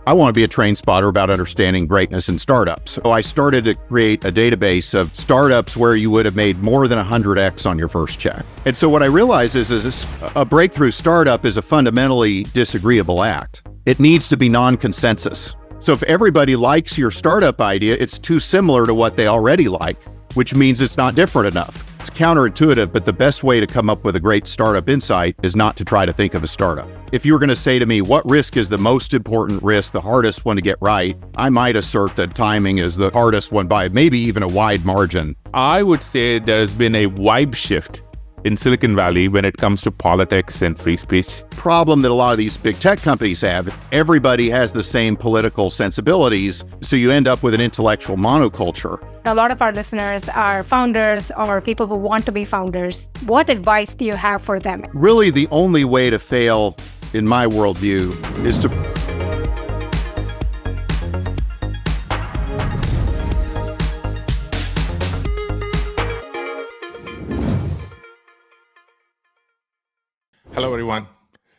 I want to be a train spotter about understanding greatness in startups. So I started to create a database of startups where you would have made more than 100x on your first check. And so what I realized is a breakthrough startup is a fundamentally disagreeable act. It needs to be non-consensus. So if everybody likes your startup idea, it's too similar to what they already like, which means it's not different enough. It's counterintuitive, but the best way to come up with a great startup insight is not to try to think of a startup. If you were going to say to me, what risk is the most important risk, the hardest one to get right, I might assert that timing is the hardest one by maybe even a wide margin. I would say there's been a vibe shift in Silicon Valley when it comes to politics and free speech. Problem that a lot of these big tech companies have, everybody has the same political sensibilities, so you end up with an intellectual monoculture. A lot of our listeners are founders or people who want to be founders. What advice do you have for them? Really, the only way to fail, in my worldview, is to... Hello, everyone.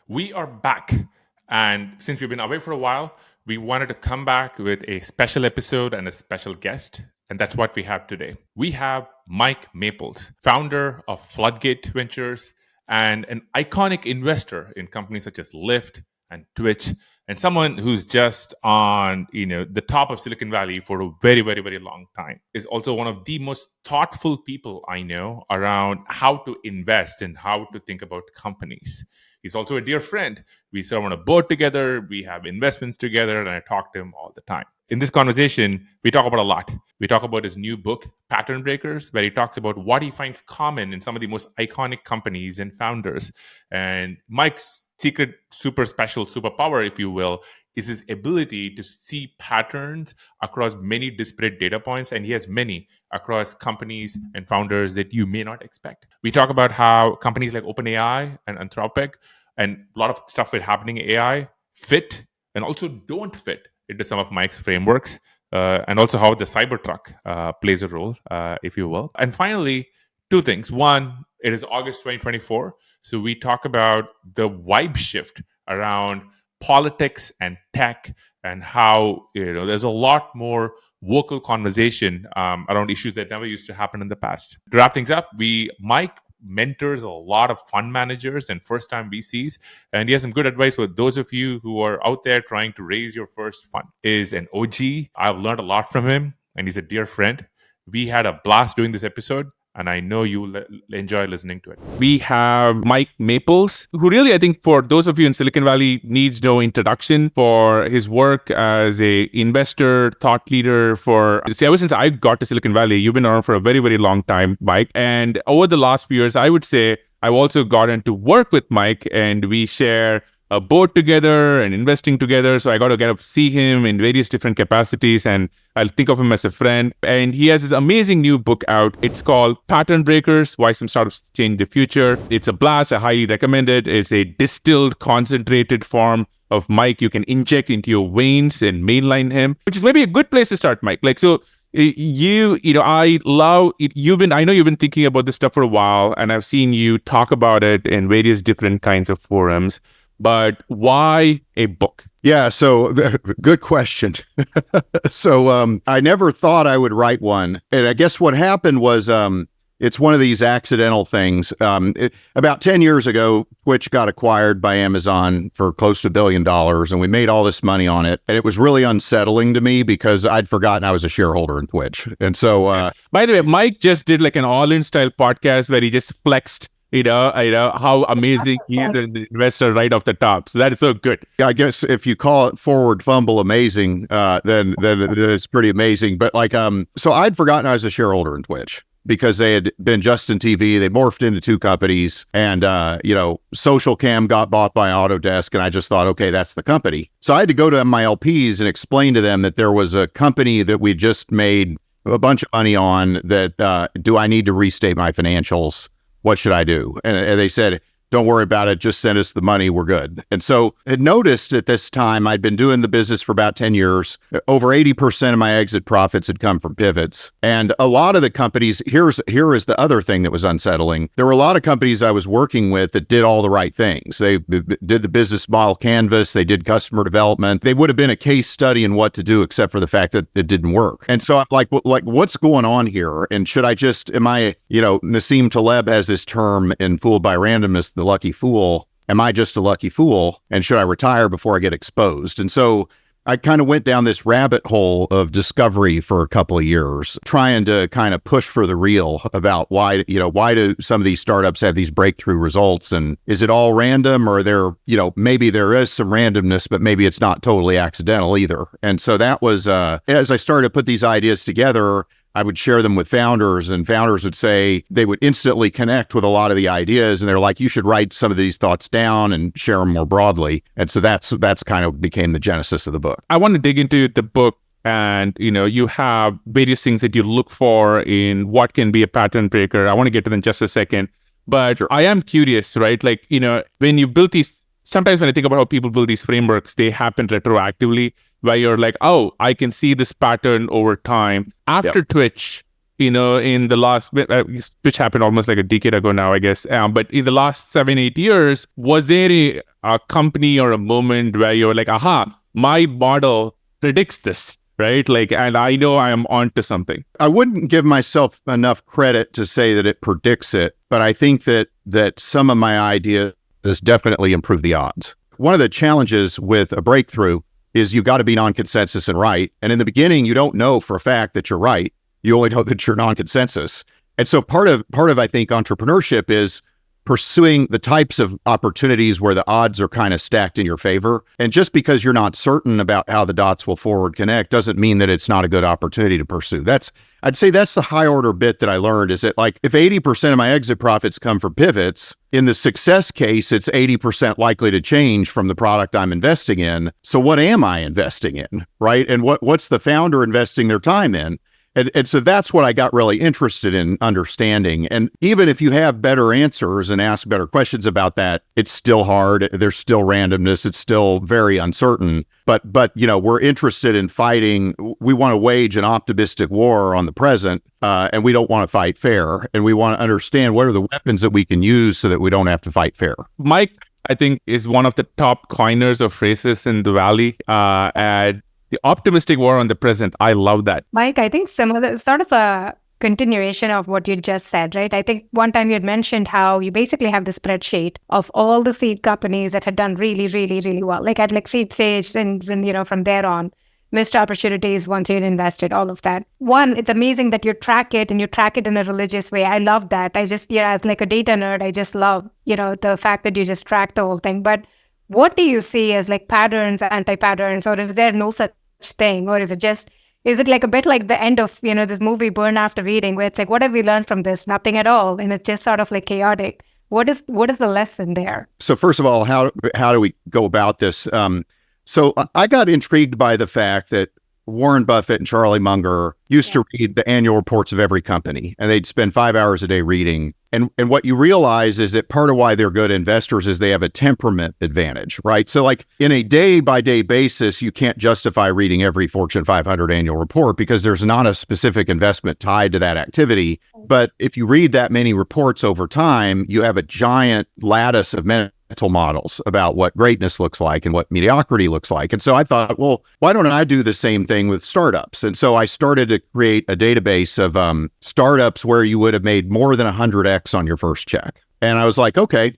We are back. And since we've been away for a while, we wanted to come back with a special episode and a special guest. And that's what we have today. We have Mike Maples, founder of Floodgate Ventures and an iconic investor in companies such as Lyft and Twitch, and someone who's just on the top of Silicon Valley for a very, very, very long time. Is also one of the most thoughtful people I know around how to invest and how to think about companies. He's also a dear friend. We serve on a board together, we have investments together, and I talk to him all the time. In this conversation, we talk about a lot. We talk about his new book, Pattern Breakers, where he talks about what he finds common in some of the most iconic companies and founders. And Mike's secret, super special superpower, if you will, is his ability to see patterns across many disparate data points. And he has many across companies and founders that you may not expect. We talk about how companies like OpenAI and Anthropic and a lot of stuff with happening in AI fit and also don't fit into some of Mike's frameworks, and also how the Cybertruck plays a role, if you will. And finally, two things. One, it is August 2024. So we talk about the vibe shift around politics and tech and how there's a lot more vocal conversation around issues that never used to happen in the past. To wrap things up, Mike mentors a lot of fund managers and first-time VCs, and he has some good advice for those of you who are out there trying to raise your first fund. Is an OG. I've learned a lot from him, and he's a dear friend. We had a blast doing this episode, and I know you will enjoy listening to it. We have Mike Maples, who really, I think, for those of you in Silicon Valley, needs no introduction for his work as a investor, thought leader ever since I got to Silicon Valley. You've been around for a very, very long time, Mike. And over the last few years, I would say I've also gotten to work with Mike, and we share a board together and investing together. So I got to get up see him in various different capacities, and I'll think of him as a friend. And he has this amazing new book out. It's called Pattern Breakers, Why Some Startups Change the Future. It's a blast. I highly recommend it. It's a distilled, concentrated form of Mike you can inject into your veins and mainline him, which is maybe a good place to start, Mike. I love it. I know you've been thinking about this stuff for a while, and I've seen you talk about it in various different kinds of forums. But why a book? Yeah, so good question. So I never thought I would write one. And I guess what happened was it's one of these accidental things. About 10 years ago, Twitch got acquired by Amazon for close to $1 billion, and we made all this money on it. And it was really unsettling to me because I'd forgotten I was a shareholder in Twitch. And so... By the way, Mike just did like an all-in style podcast where he just flexed how amazing he is an investor right off the top. So that is so good. I guess if you call it forward fumble amazing, then it's pretty amazing. But so I'd forgotten I was a shareholder in Twitch because they had been Justin TV. They morphed into two companies, and Social Cam got bought by Autodesk, and I just thought, okay, that's the company. So I had to go to my LPs and explain to them that there was a company that we just made a bunch of money on that, do I need to restate my financials? What should I do? And they said, Don't worry about it. Just send us the money. We're good. And so I noticed at this time, I'd been doing the business for about 10 years. Over 80% of my exit profits had come from pivots. And a lot of the companies, here is the other thing that was unsettling. There were a lot of companies I was working with that did all the right things. They did the business model canvas. They did customer development. They would have been a case study in what to do, except for the fact that it didn't work. And so I'm like, what's going on here? And should I just, Nassim Taleb has this term in Fooled by Randomness, the lucky fool. Am I just a lucky fool? And should I retire before I get exposed? And so I kind of went down this rabbit hole of discovery for a couple of years, trying to kind of push for the real about why do some of these startups have these breakthrough results? And is it all random, or maybe there is some randomness, but maybe it's not totally accidental either. And so that was, as I started to put these ideas together, I would share them with founders, and founders would say they would instantly connect with a lot of the ideas. And they're like, you should write some of these thoughts down and share them more broadly. And so that's kind of became the genesis of the book. I want to dig into the book, and, you have various things that you look for in what can be a pattern breaker. I want to get to them in just a second, but sure. I am curious, right? Like, when you build these, sometimes when I think about how people build these frameworks, they happen retroactively, where you're like, oh, I can see this pattern over time. After Twitch, in the last, Twitch happened almost like a decade ago now, I guess. But in the last 7-8 years, was there a company or a moment where you're like, aha, my model predicts this, right? Like, and I know I am onto something. I wouldn't give myself enough credit to say that it predicts it, but I think that some of my ideas definitely improve the odds. One of the challenges with a breakthrough is you got to be non-consensus and right. And in the beginning, you don't know for a fact that you're right. You only know that you're non-consensus. And so part of, I think, entrepreneurship is pursuing the types of opportunities where the odds are kind of stacked in your favor. And just because you're not certain about how the dots will forward connect doesn't mean that it's not a good opportunity to pursue. I'd say that's the high order bit that I learned, is that, like, if 80% of my exit profits come from pivots, in the success case, it's 80% likely to change from the product I'm investing in. So what am I investing in, right? And what's the founder investing their time in? And so that's what I got really interested in understanding. And even if you have better answers and ask better questions about that, it's still hard. There's still randomness. It's still very uncertain. But we're interested in fighting. We want to wage an optimistic war on the present, and we don't want to fight fair. And we want to understand what are the weapons that we can use so that we don't have to fight fair. Mike, I think, is one of the top coiners of phrases in the Valley. And the optimistic war on the present. I love that. Mike, I think similar, sort of a continuation of what you just said, right? I think one time you had mentioned how you basically have the spreadsheet of all the seed companies that had done really, really, really well, like at seed stage, and from there on, missed opportunities once you had invested, all of that. One, it's amazing that you track it, and you track it in a religious way. I love that. I just, as like a data nerd, I just love, the fact that you just track the whole thing. But what do you see as like patterns, anti-patterns, or is there no such thing? Or is it like a bit like the end of, this movie Burn After Reading, where it's like, what have we learned from this? Nothing at all. And it's just sort of like chaotic. What is the lesson there? So first of all, how do we go about this? So I got intrigued by the fact that Warren Buffett and Charlie Munger used to read the annual reports of every company, and they'd spend 5 hours a day reading. And what you realize is that part of why they're good investors is they have a temperament advantage, right? So like in a day-by-day basis, you can't justify reading every Fortune 500 annual report because there's not a specific investment tied to that activity. But if you read that many reports over time, you have a giant lattice of mental models about what greatness looks like and what mediocrity looks like. And so I thought, well, why don't I do the same thing with startups? And so I started to create a database of startups where you would have made more than 100x on your first check. And I was like, okay,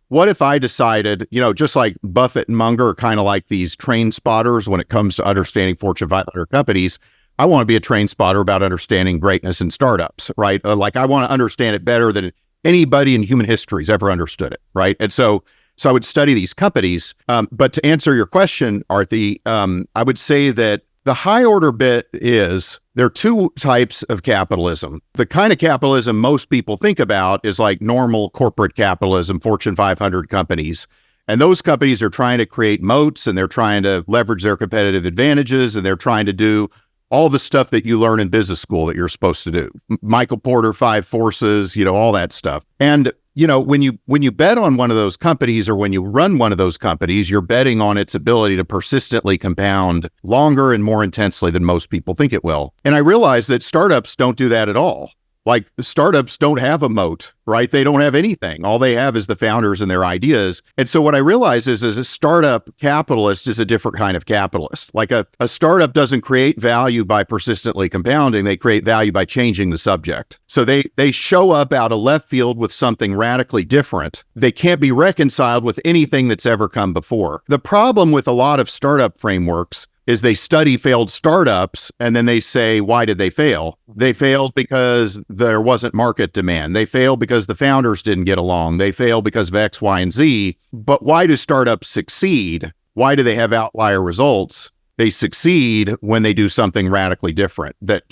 what if I decided, just like Buffett and Munger are kind of like these train spotters when it comes to understanding Fortune 500 companies, I want to be a train spotter about understanding greatness in startups, right? Like I want to understand it better than anybody in human history has ever understood it, right? And so I would study these companies. But to answer your question, Aarthi, I would say that the high order bit is there are two types of capitalism. The kind of capitalism most people think about is like normal corporate capitalism, Fortune 500 companies. And those companies are trying to create moats, and they're trying to leverage their competitive advantages, and they're trying to do all the stuff that you learn in business school that you're supposed to do. Michael Porter, 5 forces, all that stuff. And when you bet on one of those companies or when you run one of those companies, you're betting on its ability to persistently compound longer and more intensely than most people think it will. And I realize that startups don't do that at all. Like, startups don't have a moat, right? They don't have anything. All they have is the founders and their ideas. And so what I realize is a startup capitalist is a different kind of capitalist. Like a startup doesn't create value by persistently compounding. They create value by changing the subject. So they show up out of left field with something radically different. They can't be reconciled with anything that's ever come before. The problem with a lot of startup frameworks is they study failed startups and then they say, why did they fail? They failed because there wasn't market demand. They failed because the founders didn't get along. They failed because of X, Y, and Z. But why do startups succeed? Why do they have outlier results? They succeed when they do something radically different that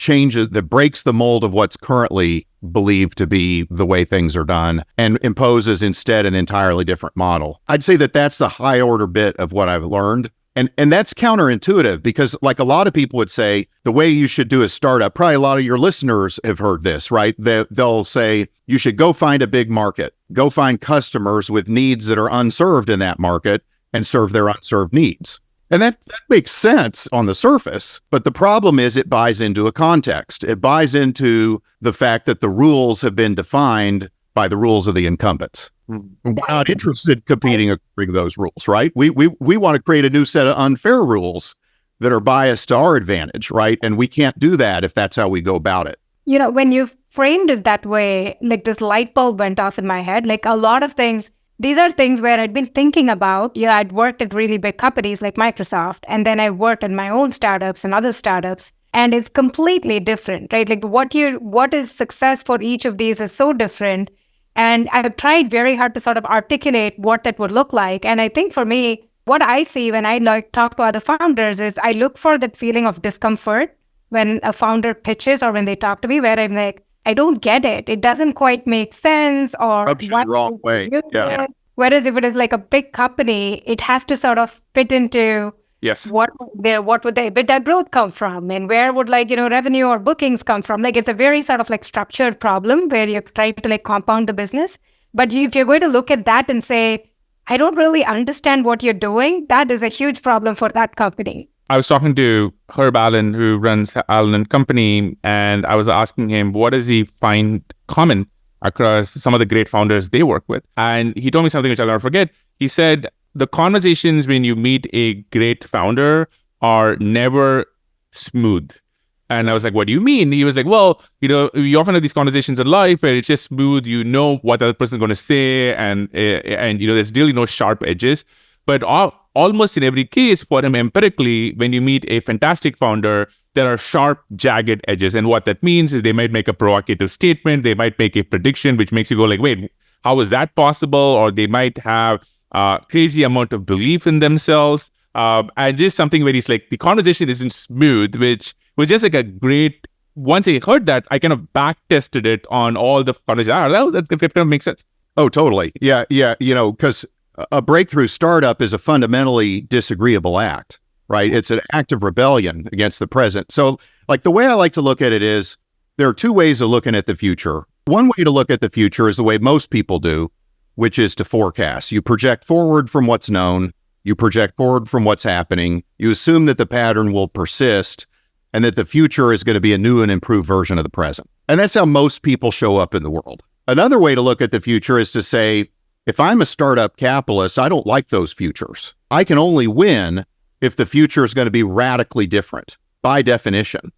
breaks the mold of what's currently believed to be the way things are done and imposes instead an entirely different model. I'd say that that's the high order bit of what I've learned. And that's counterintuitive because, like, a lot of people would say the way you should do a startup, probably a lot of your listeners have heard this, right? They'll say you should go find a big market, go find customers with needs that are unserved in that market and serve their unserved needs. And that makes sense on the surface, but the problem is it buys into a context. It buys into the fact that the rules have been defined by the rules of the incumbents. We're not interested in competing according to those rules, right? We want to create a new set of unfair rules that are biased to our advantage, right? And we can't do that if that's how we go about it. When you framed it that way, like, this light bulb went off in my head. Like, a lot of things, these are things where I'd been thinking about. I'd worked at really big companies like Microsoft, and then I worked at my own startups and other startups, and it's completely different, right? Like, what is success for each of these is so different. And I've tried very hard to sort of articulate what that would look like. And I think for me, what I see when I talk to other founders is I look for that feeling of discomfort when a founder pitches or when they talk to me, where I'm like, I don't get it. It doesn't quite make sense, or the wrong way. Yeah. Whereas if it is like a big company, it has to sort of fit into what would the EBITDA growth come from, and where would revenue or bookings come from? Like, it's a very sort of like structured problem where you're trying to like compound the business. But if you're going to look at that and say, I don't really understand what you're doing, that is a huge problem for that company. I was talking to Herb Allen, who runs Allen & Company, and I was asking him, what does he find common across some of the great founders they work with? And he told me something which I'll never forget. He said, the conversations when you meet a great founder are never smooth. And I was like, what do you mean? He was like, well, you often have these conversations in life where it's just smooth. You know what the other person is going to say. And there's really no sharp edges. But almost in every case, for him, empirically, when you meet a fantastic founder, there are sharp, jagged edges. And what that means is they might make a provocative statement. They might make a prediction, which makes you go like, wait, how is that possible? Or they might have crazy amount of belief in themselves. And just something where he's like, the conversation isn't smooth, which was just like a great, once I heard that, I kind of back tested it on all the conversations. That kind of makes sense. Oh, totally. Yeah. Because a breakthrough startup is a fundamentally disagreeable act, right? It's an act of rebellion against the present. So like, the way I like to look at it is there are two ways of looking at the future. One way to look at the future is the way most people do, which is to forecast. You project forward from what's known. You project forward from what's happening. You assume that the pattern will persist and that the future is going to be a new and improved version of the present. And that's how most people show up in the world. Another way to look at the future is to say, if I'm a startup capitalist, I don't like those futures. I can only win if the future is going to be radically different by definition.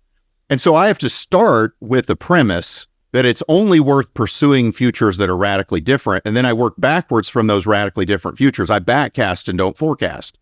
And so I have to start with the premise that it's only worth pursuing futures that are radically different. And then I work backwards from those radically different futures. I backcast and don't forecast.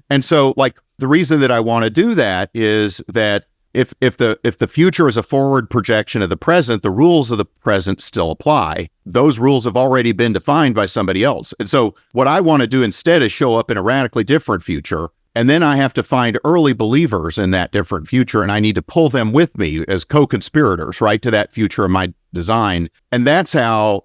And so like the reason that I want to do that is that if the future is a forward projection of the present, the rules of the present still apply. Those rules have already been defined by somebody else. And so what I want to do instead is show up in a radically different future. And then I have to find early believers in that different future, and I need to pull them with me as co-conspirators, right, to that future of my design. And that's how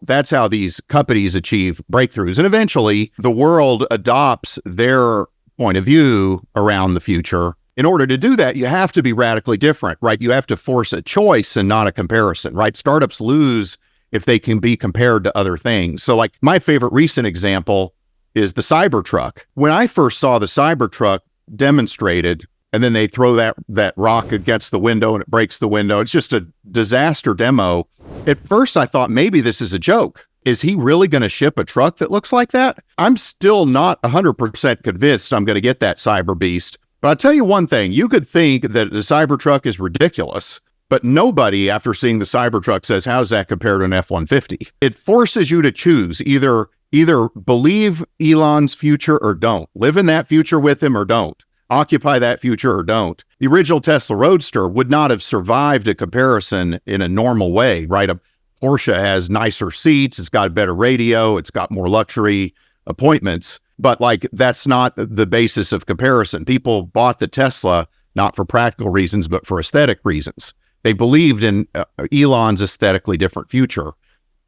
these companies achieve breakthroughs. And eventually the world adopts their point of view around the future. In order to do that, you have to be radically different, right? You have to force a choice and not a comparison, right? Startups lose if they can be compared to other things. So like my favorite recent example is the Cybertruck. When I first saw the Cybertruck demonstrated, and then they throw that rock against the window and it breaks the window, it's just a disaster demo. At first I thought maybe this is a joke. Is he really going to ship a truck that looks like that? I'm still not 100% convinced I'm going to get that Cyber Beast. But I'll tell you one thing, you could think that the Cybertruck is ridiculous, but nobody after seeing the Cybertruck says, how does that compare to an F-150? It forces you to choose either believe Elon's future or don't. Live in that future with him or don't. Occupy that future or don't. The original Tesla Roadster would not have survived a comparison in a normal way, right? A Porsche has nicer seats, it's got a better radio, it's got more luxury appointments, but like that's not the basis of comparison. People bought the Tesla not for practical reasons, but for aesthetic reasons. They believed in Elon's aesthetically different future.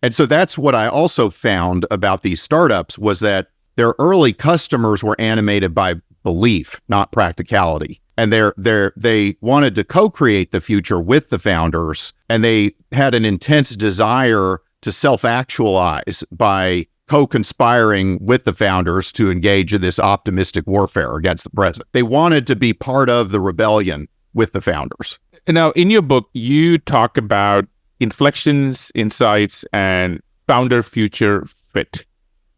And so that's what I also found about these startups was that their early customers were animated by belief, not practicality. And they wanted to co-create the future with the founders, and they had an intense desire to self-actualize by co-conspiring with the founders to engage in this optimistic warfare against the present. They wanted to be part of the rebellion with the founders. Now, in your book, you talk about inflections, insights, and founder-future fit.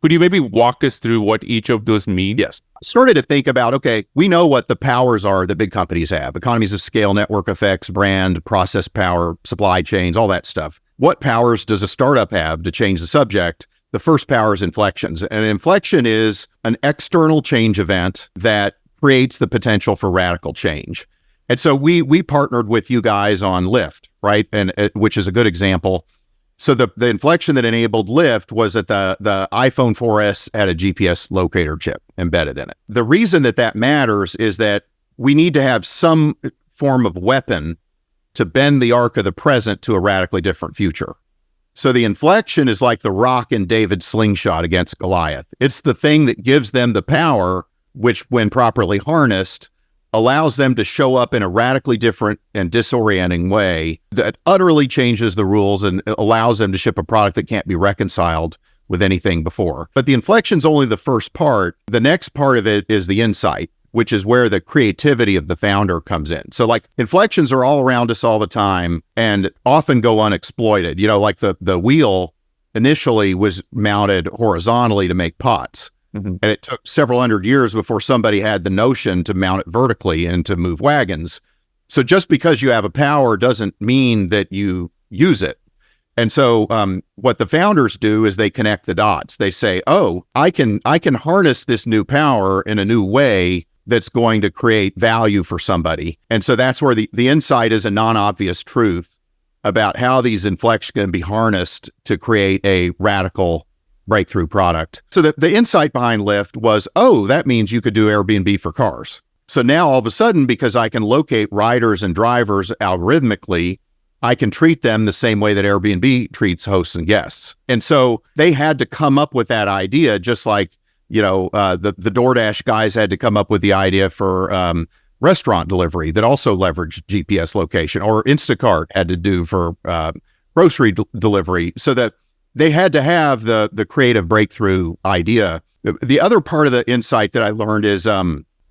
Could you maybe walk us through what each of those mean? Yes. Started to think about, okay, we know what the powers are that big companies have. Economies of scale, network effects, brand, process power, supply chains, all that stuff. What powers does a startup have to change the subject? The first power is inflections. And an inflection is an external change event that creates the potential for radical change. And so we partnered with you guys on Lyft, right? And which is a good example. So the inflection that enabled Lyft was that the iPhone 4S had a GPS locator chip embedded in it. The reason that matters is that we need to have some form of weapon to bend the arc of the present to a radically different future. So the inflection is like the rock in David's slingshot against Goliath. It's the thing that gives them the power, which when properly harnessed, allows them to show up in a radically different and disorienting way that utterly changes the rules and allows them to ship a product that can't be reconciled with anything before. But the inflection's only the first part. The next part of it is the insight, which is where the creativity of the founder comes in. So like inflections are all around us all the time and often go unexploited. You know, like the wheel initially was mounted horizontally to make pots. And it took several hundred years before somebody had the notion to mount it vertically and to move wagons. So just because you have a power doesn't mean that you use it. And so what the founders do is they connect the dots. They say, oh, I can harness this new power in a new way that's going to create value for somebody. And so that's where the insight is a non-obvious truth about how these inflections can be harnessed to create a radical breakthrough product. So the insight behind Lyft was, oh, that means you could do Airbnb for cars. So now all of a sudden, because I can locate riders and drivers algorithmically, I can treat them the same way that Airbnb treats hosts and guests. And so they had to come up with that idea, just like, you know, the DoorDash guys had to come up with the idea for restaurant delivery that also leveraged GPS location, or Instacart had to do for grocery delivery, so that they had to have the creative breakthrough idea. The other part of the insight that I learned is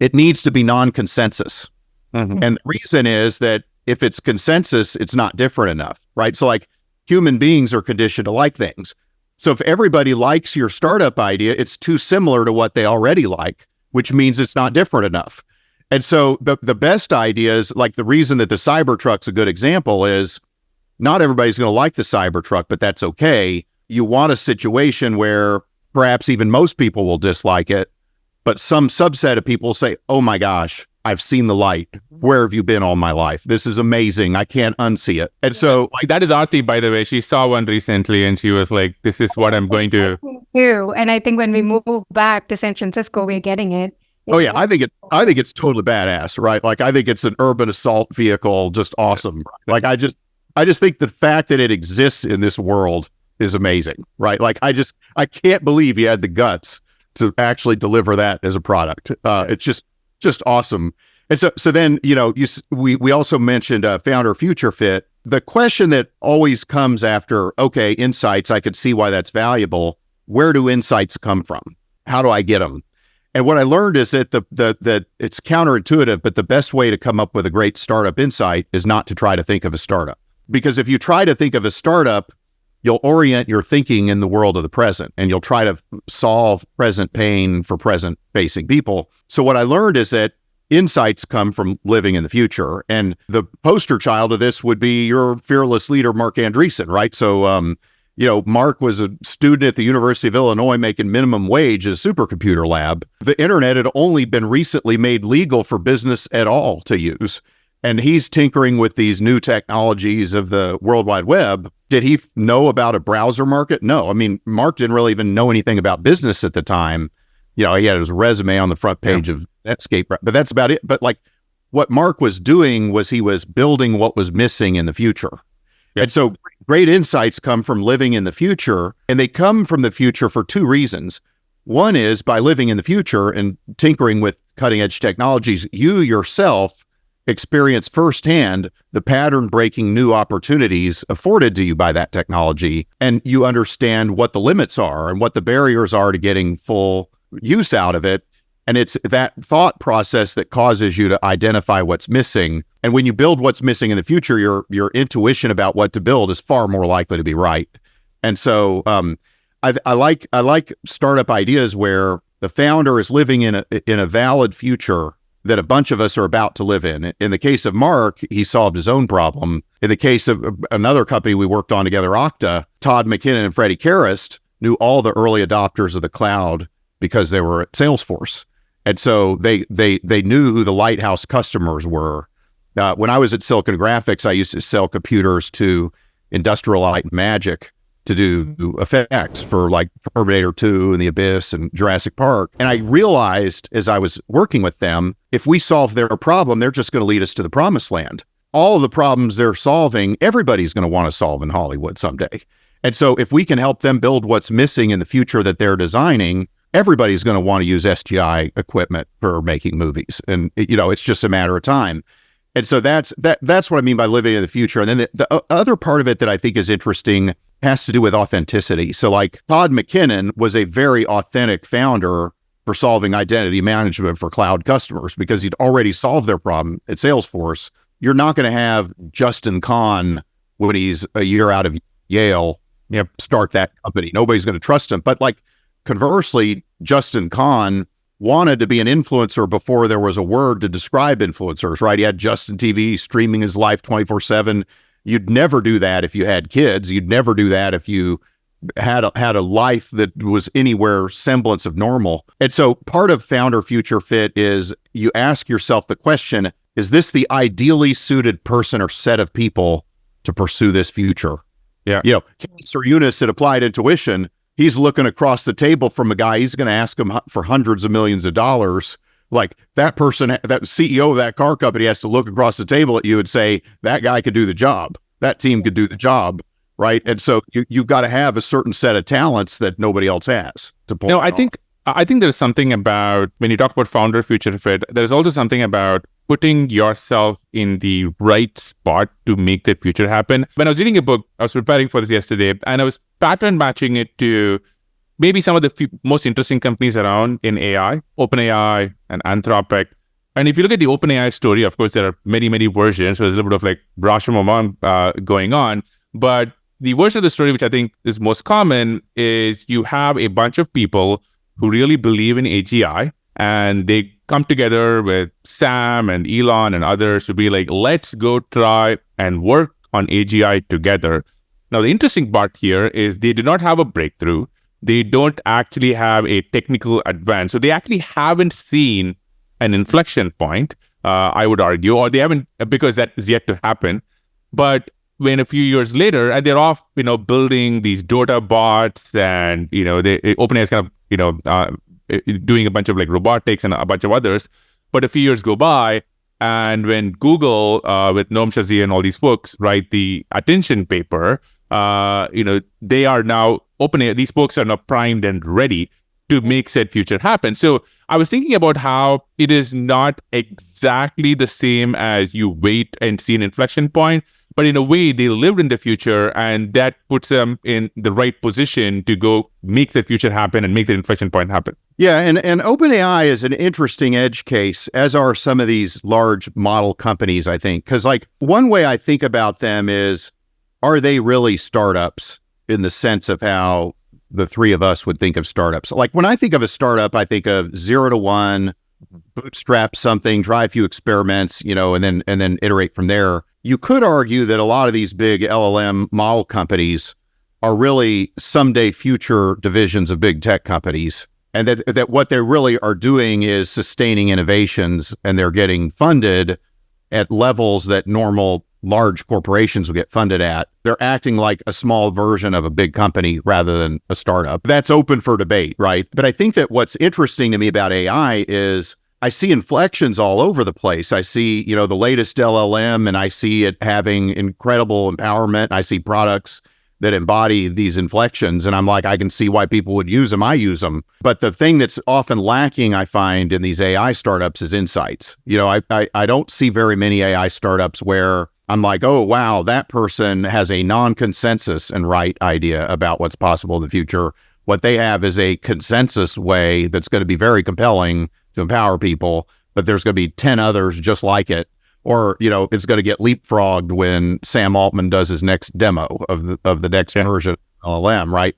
it needs to be non-consensus. And the reason is that if it's consensus, it's not different enough, right? So like human beings are conditioned to like things. So if everybody likes your startup idea, it's too similar to what they already like, which means it's not different enough. And so the best ideas, like the reason that the Cybertruck's a good example is not everybody's going to like the Cybertruck, but that's okay. You want a situation where perhaps even most people will dislike it, but some subset of people say, oh my gosh, I've seen the light. Where have you been all my life? This is amazing. I can't unsee it. And so like that is Aarthi, by the way. She saw one recently and she was like, this is what I'm going to do. And I think when we move back to San Francisco, we're getting it. Oh yeah, I think it's totally badass, right? Like I think it's an urban assault vehicle, just awesome. Like I just think the fact that it exists in this world is amazing, right? Like I can't believe you had the guts to actually deliver that as a product. It's just awesome. And so then, you know, we also mentioned founder future fit. the question that always comes after, okay, insights, I could see why that's valuable. Where do insights come from? How do I get them? And what I learned is that that it's counterintuitive, but the best way to come up with a great startup insight is not to try to think of a startup. Because if you try to think of a startup, you'll orient your thinking in the world of the present, and you'll try to solve present pain for present facing people. So what I learned is that insights come from living in the future. And the poster child of this would be your fearless leader, Mark Andreessen, right? So, Mark was a student at the University of Illinois making minimum wage at a supercomputer lab. The internet had only been recently made legal for business at all to use. And he's tinkering with these new technologies of the World Wide Web. Did he know about a browser market? No. I mean, Mark didn't really even know anything about business at the time. He had his resume on the front page of Netscape, but that's about it. But like what Mark was doing was he was building what was missing in the future. Yep. And so great insights come from living in the future, and they come from the future for two reasons. One is by living in the future and tinkering with cutting edge technologies, you yourself experience firsthand the pattern-breaking new opportunities afforded to you by that technology, and you understand what the limits are and what the barriers are to getting full use out of it. And it's that thought process that causes you to identify what's missing. And when you build what's missing in the future, your intuition about what to build is far more likely to be right. And so I like startup ideas where the founder is living in a valid future that a bunch of us are about to live in. In the case of Mark, he solved his own problem. In the case of another company we worked on together, Okta, Todd McKinnon and Freddie Karras knew all the early adopters of the cloud because they were at Salesforce. And so they knew who the lighthouse customers were. When I was at Silicon Graphics, I used to sell computers to Industrial Light and Magic to do effects for like Terminator 2 and The Abyss and Jurassic Park. And I realized as I was working with them, if we solve their problem, they're just going to lead us to the promised land. All of the problems they're solving, everybody's going to want to solve in Hollywood someday. And so if we can help them build what's missing in the future that they're designing, everybody's going to want to use SGI equipment for making movies. And, it's just a matter of time. And so that's what I mean by living in the future. And then the other part of it that I think is interesting has to do with authenticity. So like Todd McKinnon was a very authentic founder for solving identity management for cloud customers because he'd already solved their problem at Salesforce. You're not going to have Justin Kahn when he's a year out of Yale start that company. Nobody's going to trust him. But like conversely, Justin Kahn wanted to be an influencer before there was a word to describe influencers, right? He had Justin TV streaming his life 24/7. You'd never do that if you had kids. You'd never do that if you had a life that was anywhere semblance of normal. And so part of founder future fit is you ask yourself the question, is this the ideally suited person or set of people to pursue this future? Yeah. Sir Eunice at Applied Intuition, he's looking across the table from a guy, he's going to ask him for hundreds of millions of dollars. Like that person, that CEO of that car company has to look across the table at you and say, that guy could do the job. That team could do the job, right? And so you've got to have a certain set of talents that nobody else has to pull. No, I think there's something about, when you talk about founder future fit, there's also something about putting yourself in the right spot to make that future happen. When I was reading a book, I was preparing for this yesterday, and I was pattern matching it to maybe some of the most interesting companies around in AI, OpenAI and Anthropic. And if you look at the OpenAI story, of course, there are many, many versions. So there's a little bit of like Rashomon going on. But the version of the story, which I think is most common, is you have a bunch of people who really believe in AGI, and they come together with Sam and Elon and others to be like, let's go try and work on AGI together. Now, the interesting part here is they do not have a breakthrough. They don't actually have a technical advance. So they actually haven't seen an inflection point, I would argue, or they haven't, because that is yet to happen. But when a few years later, and they're off, building these Dota bots, and OpenAI is kind of, doing a bunch of like robotics and a bunch of others. But a few years go by, and when Google, with Noam Chomsky and all these folks, write the attention paper, they are now OpenAI. These folks are now primed and ready to make said future happen. So I was thinking about how it is not exactly the same as you wait and see an inflection point, but in a way they lived in the future, and that puts them in the right position to go make the future happen and make the inflection point happen. Yeah, and OpenAI is an interesting edge case, as are some of these large model companies, I think. Because like one way I think about them is, are they really startups in the sense of how the three of us would think of startups? Like when I think of a startup, I think of 0 to 1, bootstrap something, try a few experiments, and then iterate from there. You could argue that a lot of these big LLM model companies are really someday future divisions of big tech companies, and that what they really are doing is sustaining innovations, and they're getting funded at levels that normal large corporations will get funded at. They're acting like a small version of a big company rather than a startup. That's open for debate, right? But I think that what's interesting to me about AI is I see inflections all over the place. I see, the latest LLM, and I see it having incredible empowerment. I see products that embody these inflections, and I'm like, I can see why people would use them. I use them. But the thing that's often lacking, I find, in these AI startups is insights. I don't see very many AI startups where I'm like, oh, wow, that person has a non-consensus and right idea about what's possible in the future. What they have is a consensus way that's going to be very compelling to empower people, but there's going to be 10 others just like it. Or, it's going to get leapfrogged when Sam Altman does his next demo of the next version of LLM, right?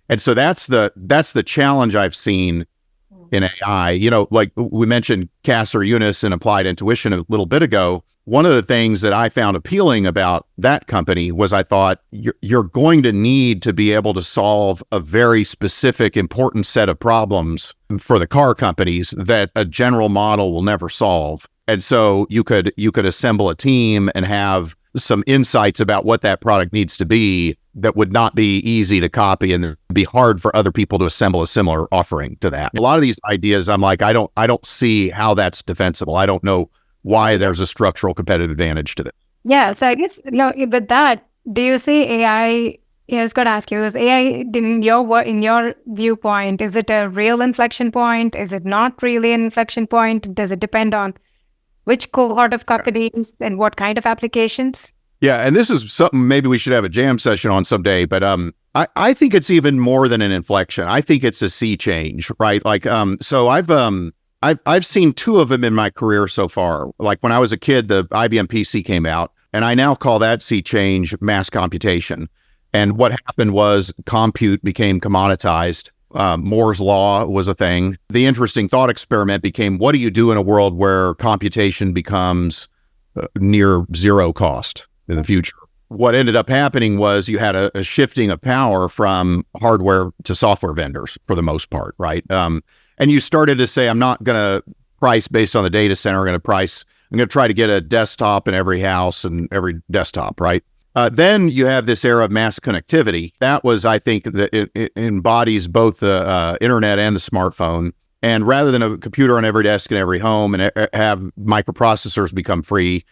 And so that's the challenge I've seen in AI. Like we mentioned Kasser Eunice and Applied Intuition a little bit ago. One of the things that I found appealing about that company was I thought you're going to need to be able to solve a very specific, important set of problems for the car companies that a general model will never solve. And so you could assemble a team and have some insights about what that product needs to be that would not be easy to copy, and it'd be hard for other people to assemble a similar offering to that. A lot of these ideas, I'm like, I don't see how that's defensible. I don't know why there's a structural competitive advantage to this. Yeah. So I guess, with that, do you see AI, I was going to ask you, is AI, in your viewpoint, is it a real inflection point? Is it not really an inflection point? Does it depend on which cohort of companies and what kind of applications? Yeah, and this is something maybe we should have a jam session on someday, but I think it's even more than an inflection. I think it's a sea change, right? Like, so I've seen two of them in my career so far. Like when I was a kid, the IBM PC came out, and I now call that sea change mass computation. And what happened was compute became commoditized. Moore's law was a thing. The interesting thought experiment became, what do you do in a world where computation becomes near zero cost in the future? What ended up happening was you had a shifting of power from hardware to software vendors for the most part, right? And you started to say, I'm not going to price based on the data center. I'm going to try to get a desktop in every house and every desktop, right? Then you have this era of mass connectivity. That was, I think, that it embodies both the internet and the smartphone. And rather than a computer on every desk in every home and have microprocessors become free,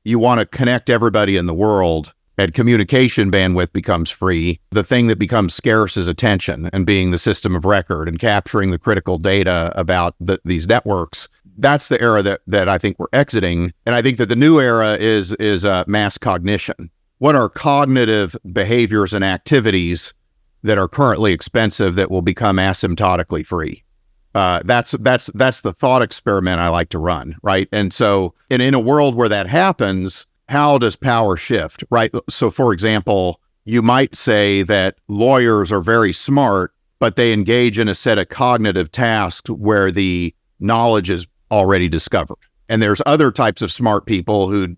you want to connect everybody in the world, and communication bandwidth becomes free. The thing that becomes scarce is attention, and being the system of record and capturing the critical data about these networks. That's the era that I think we're exiting. And I think that the new era is mass cognition. What are cognitive behaviors and activities that are currently expensive that will become asymptotically free? That's the thought experiment I like to run, right? And so, in a world where that happens, how does power shift, right? So, for example, you might say that lawyers are very smart, but they engage in a set of cognitive tasks where the knowledge is already discovered. And there's other types of smart people who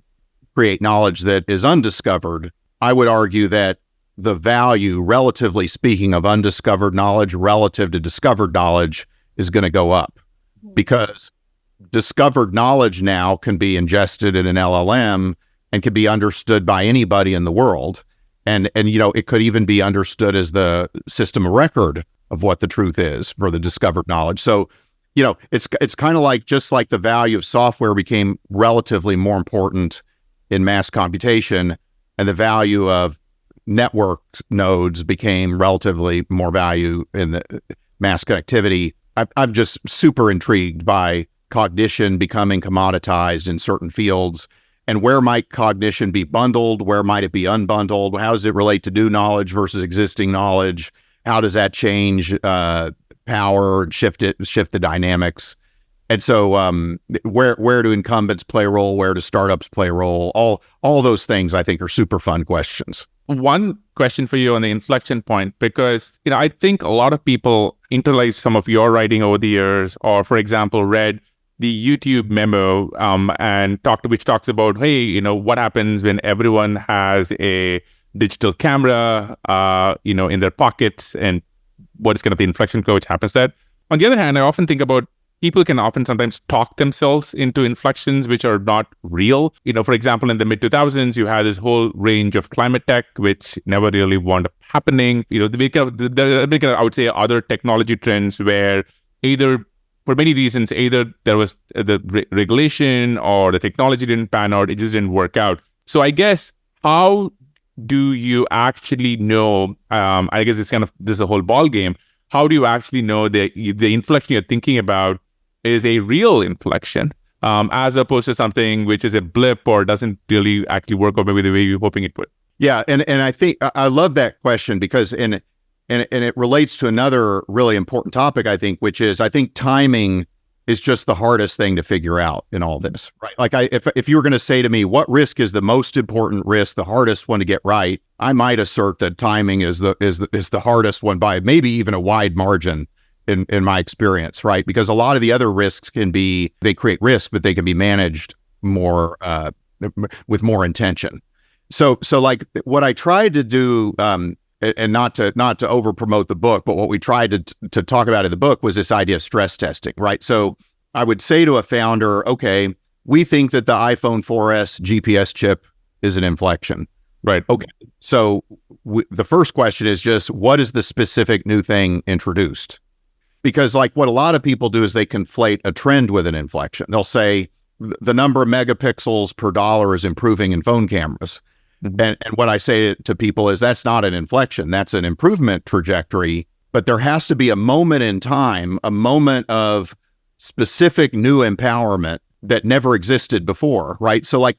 create knowledge that is undiscovered. I would argue that the value, relatively speaking, of undiscovered knowledge relative to discovered knowledge is going to go up, because discovered knowledge now can be ingested in an LLM and can be understood by anybody in the world. And it could even be understood as the system of record of what the truth is for the discovered knowledge. So, it's kind of like, just like the value of software became relatively more important in mass computation, and the value of network nodes became relatively more value in the mass connectivity. I'm just super intrigued by cognition becoming commoditized in certain fields, And where might cognition be bundled? Where might it be unbundled? How does it relate to new knowledge versus existing knowledge? How does that change power and shift the dynamics? And so where do incumbents play a role? Where do startups play a role? All those things I think are super fun questions. One question for you on the inflection point, because I think a lot of people internalize some of your writing over the years, or for example, read the YouTube memo which talks about, hey, what happens when everyone has a digital camera, in their pockets, and what is kind of the inflection curve which happens there. On the other hand, I often think about people can often sometimes talk themselves into inflections which are not real. For example, in the mid-2000s, you had this whole range of climate tech, which never really wound up happening. There are, I would say, other technology trends where either, for many reasons, either there was the regulation or the technology didn't pan out, it just didn't work out. So I guess, how do you actually know, I guess this is a whole ball game. How do you actually know that the inflection you're thinking about is a real inflection, as opposed to something which is a blip or doesn't really actually work out maybe the way you're hoping it would? Yeah, and I think I love that question because and it relates to another really important topic, I think, which is I think timing is just the hardest thing to figure out in all this, right? Like if you were going to say to me, what risk is the most important risk, the hardest one to get right, I might assert that timing is the hardest one by maybe even a wide margin in my experience, right? Because a lot of the other risks they create risk, but they can be managed more with more intention. So like what I tried to do, and not to over promote the book, but what we tried to talk about in the book was this idea of stress testing, right? So I would say to a founder, okay, we think that the iPhone 4S GPS chip is an inflection. Right. Okay. So the first question is just, what is the specific new thing introduced? Because like what a lot of people do is they conflate a trend with an inflection. They'll say the number of megapixels per dollar is improving in phone cameras. Mm-hmm. And what I say to people is that's not an inflection. That's an improvement trajectory. But there has to be a moment in time, a moment of specific new empowerment that never existed before, right? So like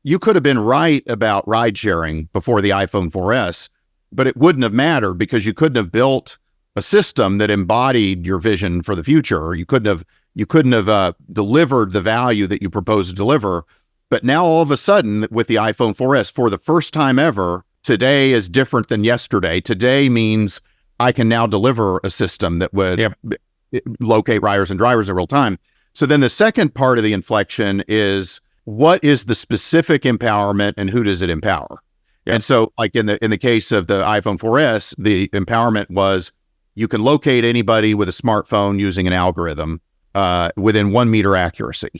you could have been right about ride sharing before the iPhone 4S, but it wouldn't have mattered because you couldn't have built a system that embodied your vision for the future, or you couldn't have delivered the value that you proposed to deliver. But now all of a sudden with the iPhone 4S, for the first time ever, today is different than yesterday. Today means I can now deliver a system that would locate riders and drivers in real time. So then the second part of the inflection is, what is the specific empowerment and who does it empower? Yep. And so like in the case of the iPhone 4S, the empowerment was you can locate anybody with a smartphone using an algorithm within 1 meter accuracy.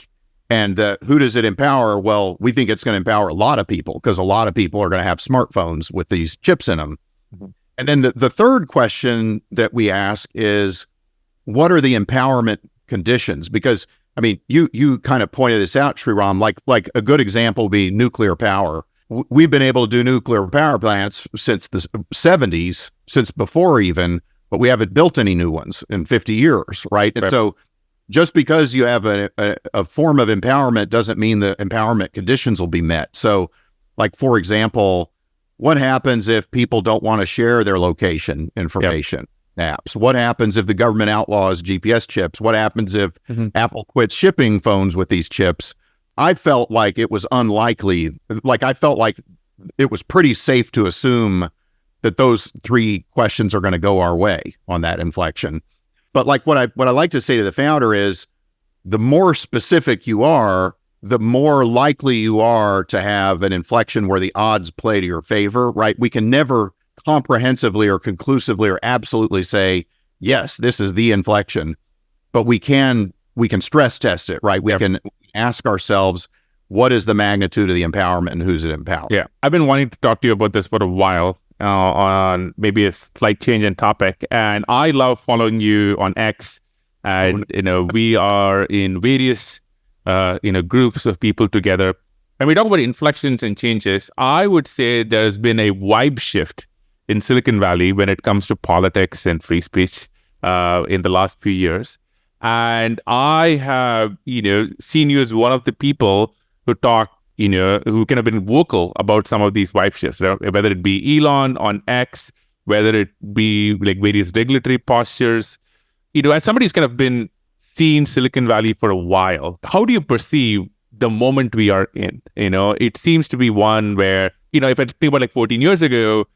And who does it empower? Well, we think it's going to empower a lot of people because a lot of people are going to have smartphones with these chips in them. Mm-hmm. And then the third question that we ask is, what are the empowerment conditions? Because, I mean, you kind of pointed this out, Sriram, like a good example would be nuclear power. We've been able to do nuclear power plants since the 70s, since before even, but we haven't built any new ones in 50 years, right? And so just because you have a form of empowerment doesn't mean the empowerment conditions will be met. So like, for example, what happens if people don't want to share their location information apps? What happens if the government outlaws GPS chips? What happens if Apple quits shipping phones with these chips? I felt like it was unlikely. Like I felt like it was pretty safe to assume that those three questions are going to go our way on that inflection. But like what I like to say to the founder is, the more specific you are, the more likely you are to have an inflection where the odds play to your favor, right? We can never comprehensively or conclusively or absolutely say, yes, this is the inflection, but we can stress test it, right? We can ask ourselves, what is the magnitude of the empowerment and who's it empower? Yeah, I've been wanting to talk to you about this for a while. On maybe a slight change in topic, and I love following you on X, and we are in various groups of people together, and we talk about inflections and changes. I would say there's been a vibe shift in Silicon Valley when it comes to politics and free speech in the last few years, and I have seen you as one of the people who talk who kind of been vocal about some of these wipe shifts, whether it be Elon on X, whether it be like various regulatory postures. As somebody who's kind of been seeing Silicon Valley for a while, how do you perceive the moment we are in? It seems to be one where, if I think about like 14 years ago,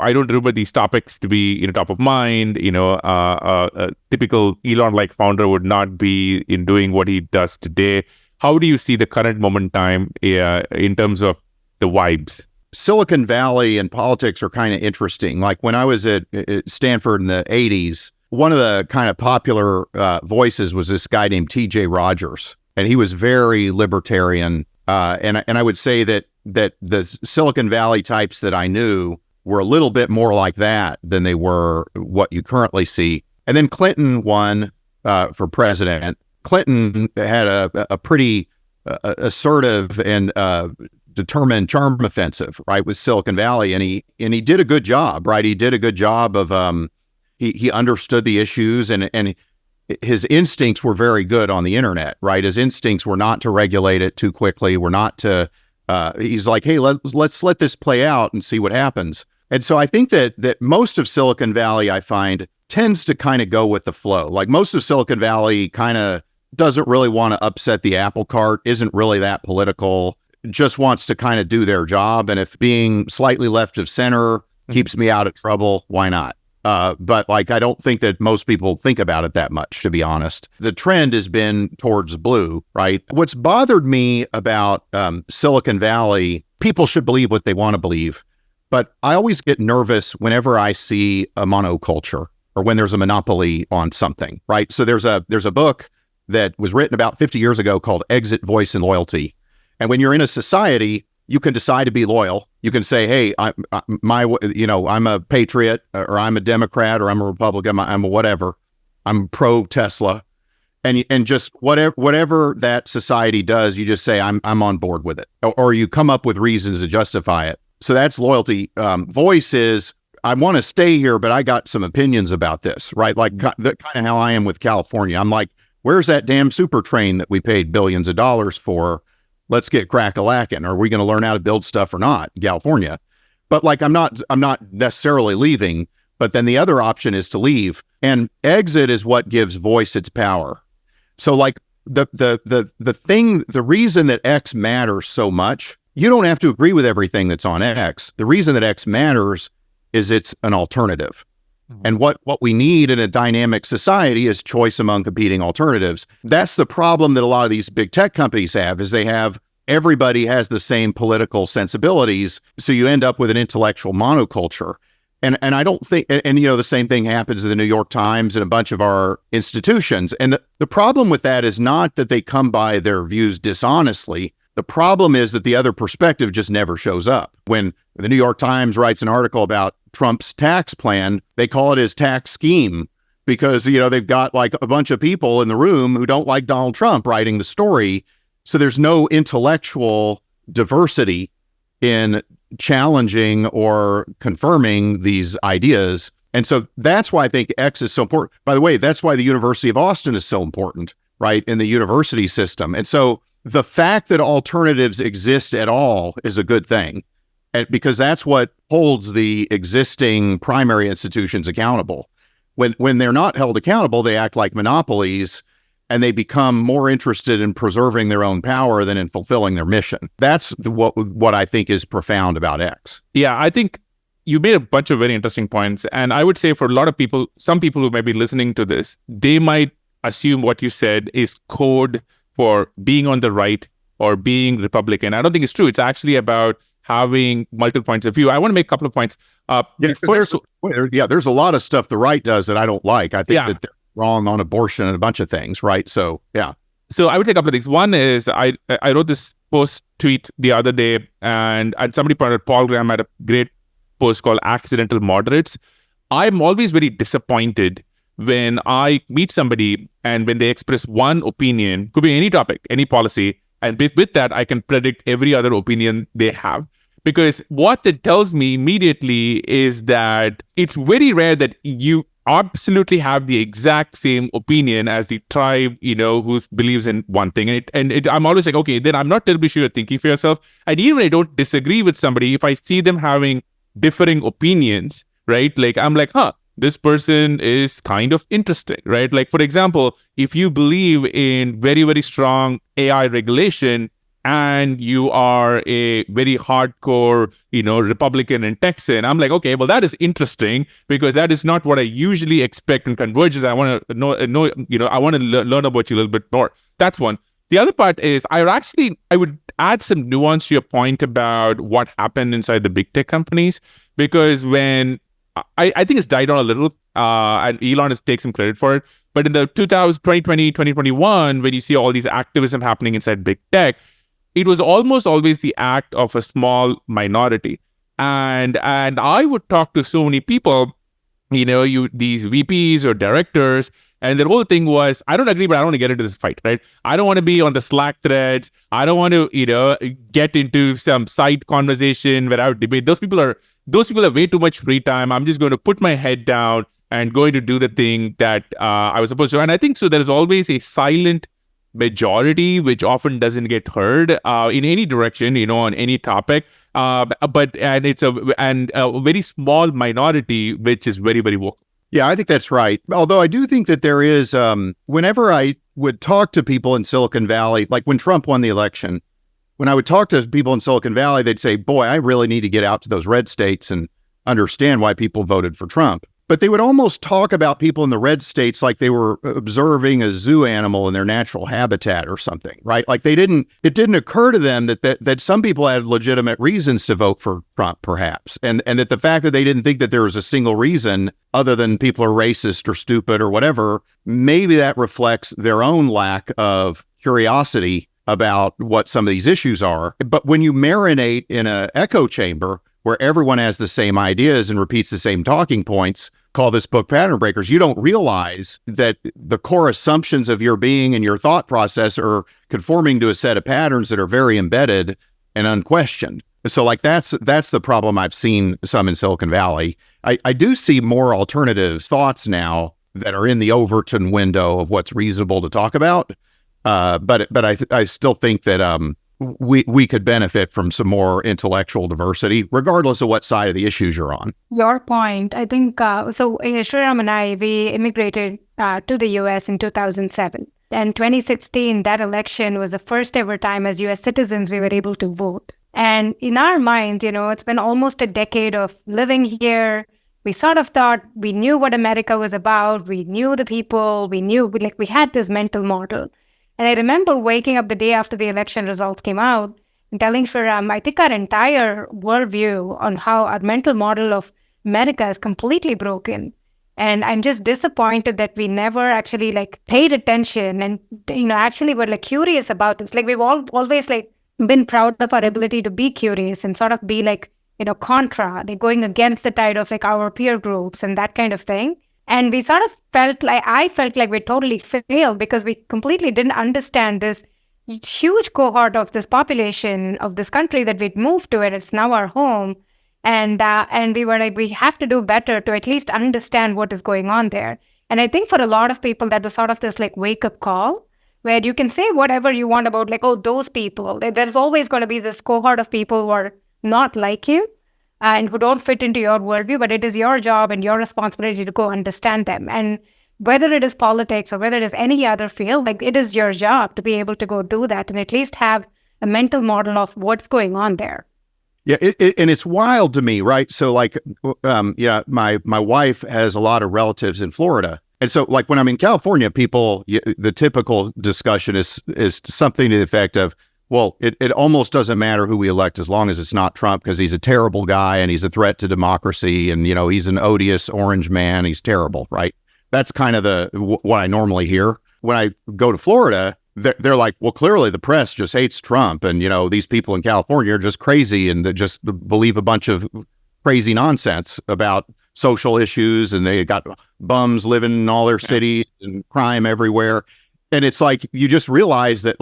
I don't remember these topics to be top of mind. A typical Elon-like founder would not be in doing what he does today. How do you see the current moment in time in terms of the vibes? Silicon Valley and politics are kind of interesting. Like when I was at Stanford in the 80s, one of the kind of popular voices was this guy named T.J. Rogers, and he was very libertarian. And I would say that the Silicon Valley types that I knew were a little bit more like that than they were what you currently see. And then Clinton won for president. Clinton had a pretty assertive and determined charm offensive, right, with Silicon Valley, and he did a good job, right? He did a good job of he understood the issues, and his instincts were very good on the internet, right? His instincts were not to regulate it too quickly. Were not to. He's like, hey, let's let this play out and see what happens. And so I think that most of Silicon Valley, I find, tends to kind of go with the flow. Like most of Silicon Valley kind of doesn't really want to upset the apple cart, isn't really that political, just wants to kind of do their job. And if being slightly left of center keeps me out of trouble, why not? But like, I don't think that most people think about it that much, to be honest. The trend has been towards blue, right? What's bothered me about Silicon Valley, people should believe what they want to believe. But I always get nervous whenever I see a monoculture or when there's a monopoly on something, right? So there's a book that was written about 50 years ago called Exit, Voice, and Loyalty. And when you're in a society, you can decide to be loyal. You can say, hey, I'm a patriot, or I'm a Democrat, or I'm a Republican, I'm a whatever. I'm pro Tesla. And just whatever that society does, you just say, I'm on board with it. Or you come up with reasons to justify it. So that's loyalty. Voice is, I want to stay here, but I got some opinions about this, right? Like kind of how I am with California. I'm like, where's that damn super train that we paid billions of dollars for? Let's get crack-a-lackin'. Are we going to learn how to build stuff or not in California? But like, I'm not necessarily leaving, but then the other option is to leave. And exit is what gives voice its power. So like the reason that X matters so much, you don't have to agree with everything that's on X. The reason that X matters is it's an alternative. And what we need in a dynamic society is choice among competing alternatives. That's the problem that a lot of these big tech companies have, is everybody has the same political sensibilities. So you end up with an intellectual monoculture. And I don't think, and the same thing happens in the New York Times and a bunch of our institutions. And the problem with that is not that they come by their views dishonestly. The problem is that the other perspective just never shows up. When the New York Times writes an article about Trump's tax plan, they call it his tax scheme because, they've got like a bunch of people in the room who don't like Donald Trump writing the story. So there's no intellectual diversity in challenging or confirming these ideas. And so that's why I think X is so important. By the way, that's why the University of Austin is so important, right, in the university system. And so the fact that alternatives exist at all is a good thing, and because that's what holds the existing primary institutions accountable. When they're not held accountable, they act like monopolies, and they become more interested in preserving their own power than in fulfilling their mission. That's what I think is profound about X. Yeah, I think you made a bunch of very interesting points. And I would say for a lot of people, some people who may be listening to this, they might assume what you said is code for being on the right or being Republican. I don't think it's true. It's actually about having multiple points of view. I want to make a couple of points. There's a lot of stuff the right does that I don't like. I think that they're wrong on abortion and a bunch of things, right? So, yeah. So I would take a couple of things. One is I wrote this post tweet the other day, and somebody pointed out Paul Graham had a great post called Accidental Moderates. I'm always very disappointed when I meet somebody and when they express one opinion, could be any topic, any policy, and with that, I can predict every other opinion they have. Because what that tells me immediately is that it's very rare that you absolutely have the exact same opinion as the tribe, who believes in one thing. And I'm always like, okay, then I'm not terribly sure you're thinking for yourself. And even when I don't disagree with somebody, if I see them having differing opinions, right? Like, I'm like, this person is kind of interesting, right? Like, for example, if you believe in very, very strong AI regulation and you are a very hardcore, Republican and Texan, I'm like, okay, well, that is interesting because that is not what I usually expect in convergence. I want to know, I want to learn about you a little bit more. That's one. The other part is I would add some nuance to your point about what happened inside the big tech companies, because when I think it's died down a little, and Elon has taken some credit for it. But in the 2020, 2021, when you see all these activism happening inside big tech, it was almost always the act of a small minority. And I would talk to so many people, these VPs or directors, and their whole thing was, I don't agree, but I don't want to get into this fight, right? I don't want to be on the Slack threads. I don't want to, get into some side conversation where I would debate. Those people have way too much free time. I'm just going to put my head down and going to do the thing that I was supposed to. And I think so there is always a silent majority which often doesn't get heard in any direction, on any topic. It's a very small minority which is very, very vocal. Yeah, I think that's right. Although I do think that there is, whenever I would talk to people in Silicon Valley, like when Trump won the election, when I would talk to people in Silicon Valley, they'd say, boy, I really need to get out to those red states and understand why people voted for Trump. But they would almost talk about people in the red states like they were observing a zoo animal in their natural habitat or something, right? Like it didn't occur to them that some people had legitimate reasons to vote for Trump, perhaps. And that the fact that they didn't think that there was a single reason other than people are racist or stupid or whatever, maybe that reflects their own lack of curiosity about what some of these issues are. But when you marinate in an echo chamber where everyone has the same ideas and repeats the same talking points, call this book Pattern Breakers, you don't realize that the core assumptions of your being and your thought process are conforming to a set of patterns that are very embedded and unquestioned. So like that's the problem I've seen some in Silicon Valley. I do see more alternative thoughts now that are in the Overton window of what's reasonable to talk about. But I still think that we could benefit from some more intellectual diversity, regardless of what side of the issues you're on. Your point, I think, Sriram and I, we immigrated to the US in 2007. And 2016, that election was the first ever time as US citizens we were able to vote. And in our minds, it's been almost a decade of living here. We sort of thought we knew what America was about. We knew the people. We had this mental model. And I remember waking up the day after the election results came out and telling Sriram, I think our entire worldview on how our mental model of America is completely broken. And I'm just disappointed that we never actually paid attention and, actually were curious about this. We've always been proud of our ability to be curious and sort of be contra, going against the tide of our peer groups and that kind of thing. And we sort of I felt like we totally failed because we completely didn't understand this huge cohort of this population of this country that we'd moved to, and it's now our home. And we were we have to do better to at least understand what is going on there. And I think for a lot of people, that was sort of this wake up call where you can say whatever you want about those people. There's always going to be this cohort of people who are not like you and who don't fit into your worldview, but it is your job and your responsibility to go understand them. And whether it is politics or whether it is any other field, it is your job to be able to go do that and at least have a mental model of what's going on there. Yeah, and it's wild to me, right? So my wife has a lot of relatives in Florida. And so when I'm in California, the typical discussion is something to the effect of, well, it almost doesn't matter who we elect as long as it's not Trump because he's a terrible guy and he's a threat to democracy and, he's an odious orange man. He's terrible, right? That's kind of what I normally hear. When I go to Florida, they're like, well, clearly the press just hates Trump and, these people in California are just crazy and they just believe a bunch of crazy nonsense about social issues and they got bums living in all their cities and crime everywhere. And it's you just realize that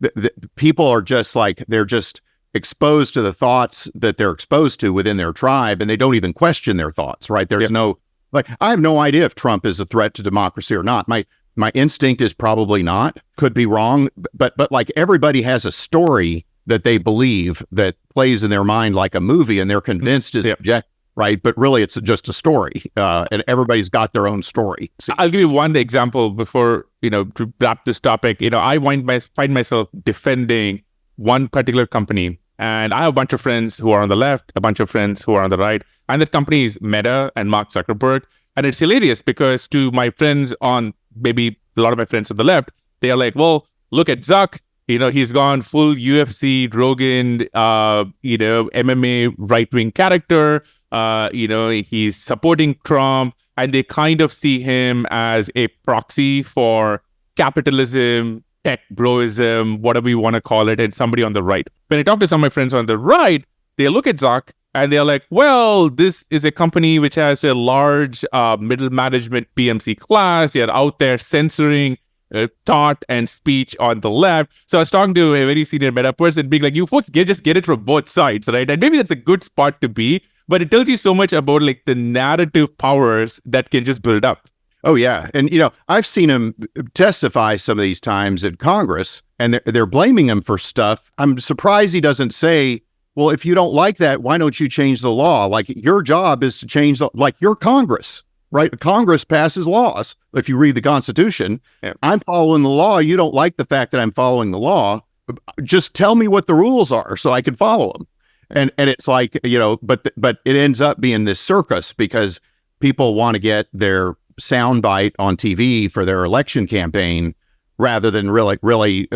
the people are just they're just exposed to the thoughts that they're exposed to within their tribe, and they don't even question their thoughts, right? There's no Like, I have no idea if Trump is a threat to democracy or not. My instinct is probably not. Could be wrong, but like everybody has a story that they believe that plays in their mind like a movie, and they're convinced is object, right? But really, it's just a story, and everybody's got their own story. I'll give you one example before, to wrap this topic. I find myself defending one particular company, and I have a bunch of friends who are on the left, a bunch of friends who are on the right, and that company is Meta and Mark Zuckerberg. And it's hilarious because to my friends on, maybe a lot of my friends on the left, they are like, well, look at Zuck. He's gone full UFC, Rogan, MMA right-wing character. He's supporting Trump, and they kind of see him as a proxy for capitalism, tech broism, whatever you want to call it, and somebody on the right. When I talk to some of my friends on the right, they look at Zuck and they're like, well, this is a company which has a large middle management PMC class. They're out there censoring thought and speech on the left. So I was talking to a very senior Meta person being like, you folks just get it from both sides, right? And maybe that's a good spot to be, but it tells you so much about like the narrative powers that can just build up. Oh, yeah. And, I've seen him testify some of these times in Congress, and they're blaming him for stuff. I'm surprised he doesn't say, well, if you don't like that, why don't you change the law? Like, your job is to change you're Congress, right? Congress passes laws. If you read the Constitution, I'm following the law. You don't like the fact that I'm following the law. Just tell me what the rules are so I can follow them. And it's like, but it ends up being this circus because people want to get their soundbite on TV for their election campaign rather than really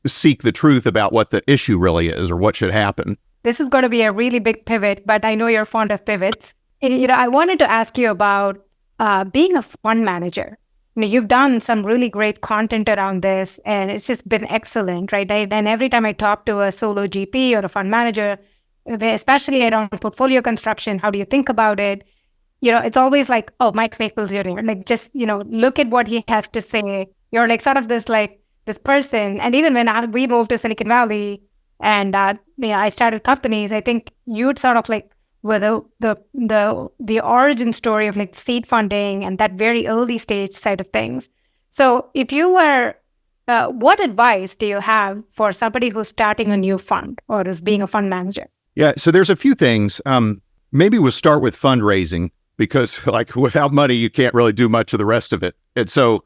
seek the truth about what the issue really is or what should happen. This is going to be a really big pivot, but I know you're fond of pivots. I wanted to ask you about being a fund manager. You've done some really great content around this, and it's just been excellent, right? And every time I talk to a solo GP or a fund manager, especially around portfolio construction, how do you think about it? It's always like, oh, Mike Maples Jr., like, just, look at what he has to say. You're like sort of this person. And even when we moved to Silicon Valley and I started companies, I think you'd sort of like with the origin story of like seed funding and that very early stage side of things. So if you were, what advice do you have for somebody who's starting a new fund or is being a fund manager? Yeah, so there's a few things. Maybe we'll start with fundraising because like without money, you can't really do much of the rest of it. And so